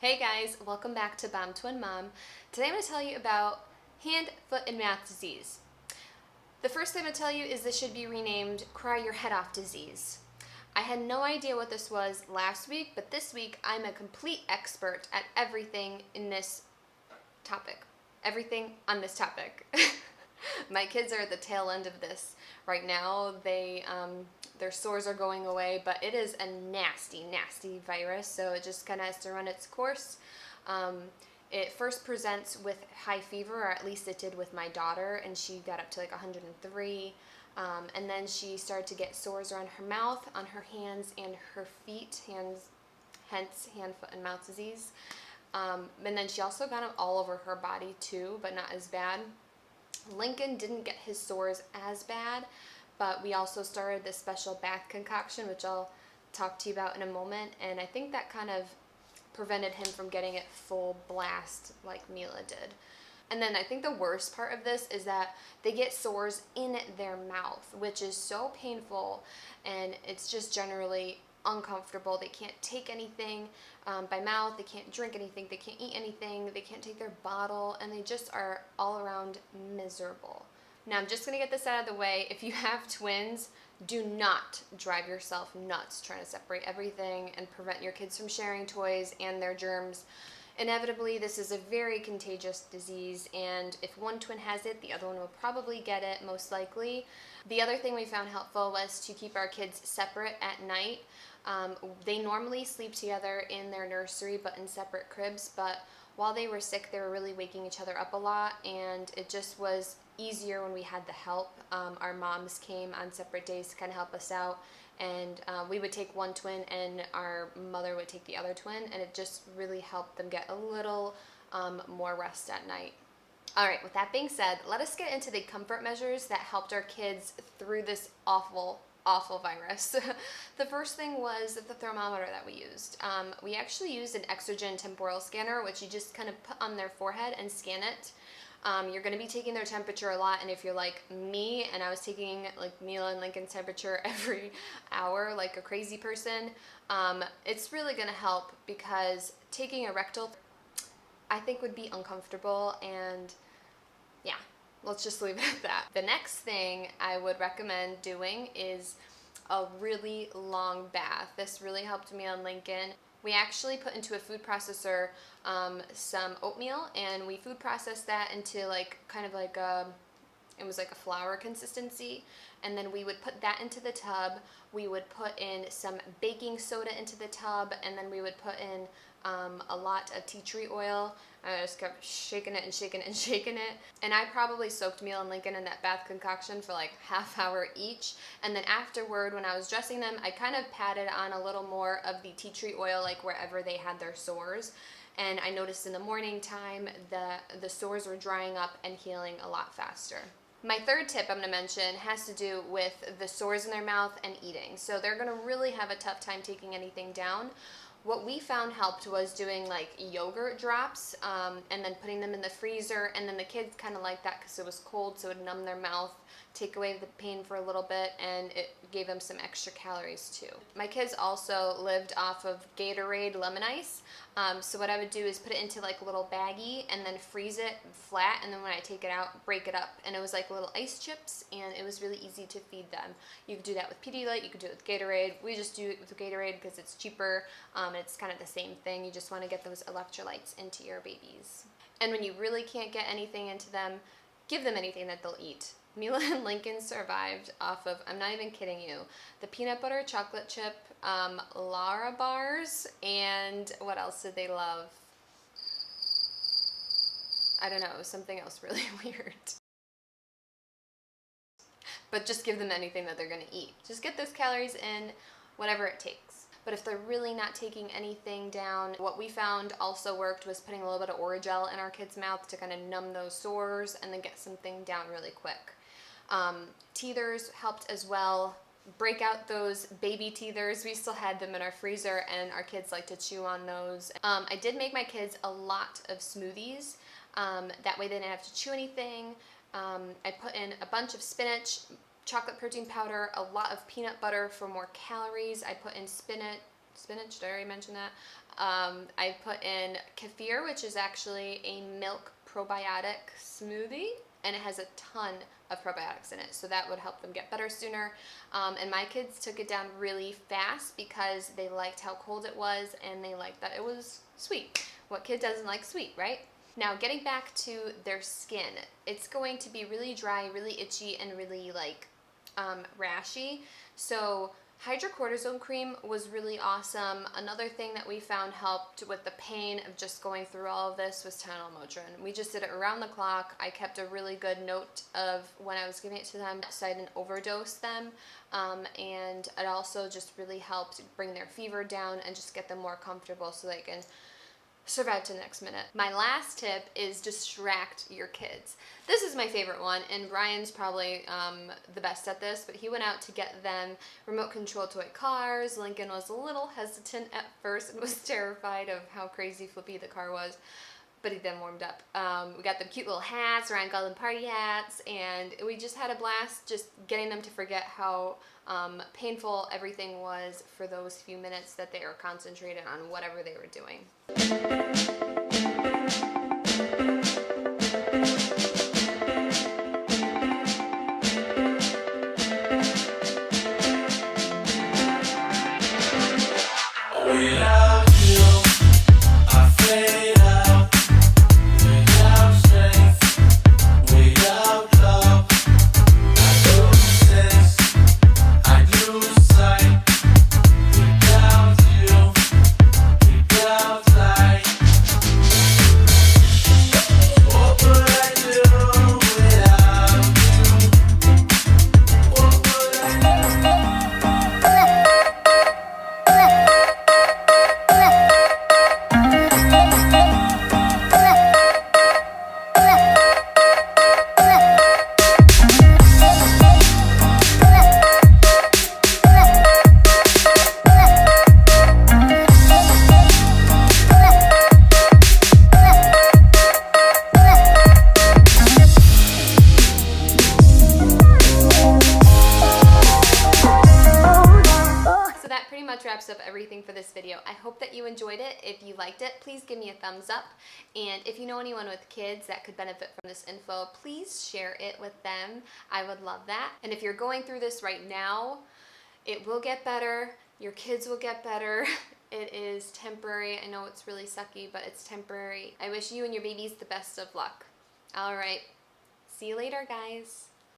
Hey guys, welcome back to Bomb Twin Mom. Today I'm going to tell you about hand, foot, and mouth disease. The first thing I'm going to tell you is this should be renamed Cry Your Head Off disease. I had no idea what this was last week, but this week I'm a complete expert at everything in this topic. Everything on this topic. My kids are at the tail end of this right now. Their sores are going away, but it is a nasty, nasty virus. So it just kind of has to run its course. It first presents with high fever, or at least it did with my daughter, and she got up to like 103. And then she started to get sores around her mouth, on her hands, and her feet. Hence hand, foot, and mouth disease. And then she also got them all over her body too, but not as bad. Lincoln didn't get his sores as bad, but we also started this special bath concoction, which I'll talk to you about in a moment, and I think that kind of prevented him from getting it full blast like Mila did. And then I think the worst part of this is that they get sores in their mouth, which is so painful, and it's just generally uncomfortable. They can't take anything by mouth, they can't drink anything, they can't eat anything, they can't take their bottle, and they just are all around miserable. Now I'm just going to get this out of the way. If you have twins, do not drive yourself nuts trying to separate everything and prevent your kids from sharing toys and their germs. Inevitably, this is a very contagious disease, and if one twin has it, the other one will probably get it, most likely. The other thing we found helpful was to keep our kids separate at night. They normally sleep together in their nursery, but in separate cribs, but while they were sick, they were really waking each other up a lot, and it just was easier when we had the help. Our moms came on separate days to kind of help us out, and we would take one twin and our mother would take the other twin, and it just really helped them get a little more rest at night. All right, with that being said, let us get into the comfort measures that helped our kids through this awful virus. The first thing was the thermometer that we used. We actually used an exogen temporal scanner, which you just kind of put on their forehead and scan it. You're going to be taking their temperature a lot, and if you're like me and I was taking like Mila and Lincoln's temperature every hour like a crazy person, it's really going to help, because taking a rectal I think would be uncomfortable, and yeah, let's just leave it at that. The next thing I would recommend doing is a really long bath. This really helped me on Lincoln. We actually put into a food processor some oatmeal, and we food processed that into like kind of like it was like a flour consistency, and then we would put that into the tub. We would put in some baking soda into the tub, and then we would put in a lot of tea tree oil. I just kept shaking it and shaking it and shaking it. And I probably soaked Mila and Lincoln in that bath concoction for like half hour each. And then afterward, when I was dressing them, I kind of patted on a little more of the tea tree oil, like wherever they had their sores. And I noticed in the morning time the sores were drying up and healing a lot faster. My third tip I'm going to mention has to do with the sores in their mouth and eating. So they're going to really have a tough time taking anything down. What we found helped was doing like yogurt drops and then putting them in the freezer, and then the kids kind of liked that because it was cold, so it would numb their mouth, take away the pain for a little bit, and it gave them some extra calories too. My kids also lived off of Gatorade lemon ice, so what I would do is put it into like a little baggie and then freeze it flat, and then when I take it out, break it up, and it was like little ice chips, and it was really easy to feed them. You could do that with Pedialyte, you could do it with Gatorade. We just do it with Gatorade because it's cheaper. It's kind of the same thing. You just want to get those electrolytes into your babies. And when you really can't get anything into them, give them anything that they'll eat. Mila and Lincoln survived off of, I'm not even kidding you, the peanut butter chocolate chip Lara bars, and what else did they love? I don't know, it was something else really weird. But just give them anything that they're going to eat. Just get those calories in, whatever it takes. But if they're really not taking anything down, what we found also worked was putting a little bit of Orajel in our kids' mouth to kind of numb those sores and then get something down really quick. Teethers helped as well. Break out those baby teethers. We still had them in our freezer, and our kids like to chew on those. I did make my kids a lot of smoothies. That way they didn't have to chew anything. I put in a bunch of spinach, chocolate protein powder, a lot of peanut butter for more calories. I put in spinach, did I already mention that? I put in kefir, which is actually a milk probiotic smoothie, and it has a ton of probiotics in it, so that would help them get better sooner. And my kids took it down really fast because they liked how cold it was, and they liked that it was sweet. What kid doesn't like sweet, right? Now, getting back to their skin, it's going to be really dry, really itchy, and really like rashy. So hydrocortisone cream was really awesome. Another thing that we found helped with the pain of just going through all of this was Tylenol Motrin. We just did it around the clock. I kept a really good note of when I was giving it to them so I didn't overdose them. And it also just really helped bring their fever down and just get them more comfortable so they can survive to the next minute. My last tip is distract your kids. This is my favorite one, and Brian's probably the best at this, but he went out to get them remote control toy cars. Lincoln was a little hesitant at first and was terrified of how crazy flippy the car was, but he then warmed up. We got them cute little hats, Ryan Golden party hats, and we just had a blast just getting them to forget how painful everything was for those few minutes that they were concentrated on whatever they were doing. Wraps up everything for this video. I hope that you enjoyed it. If you liked it, please give me a thumbs up. And if you know anyone with kids that could benefit from this info, please share it with them. I would love that. And if you're going through this right now, it will get better. Your kids will get better. It is temporary. I know it's really sucky, but it's temporary. I wish you and your babies the best of luck. All right. See you later, guys.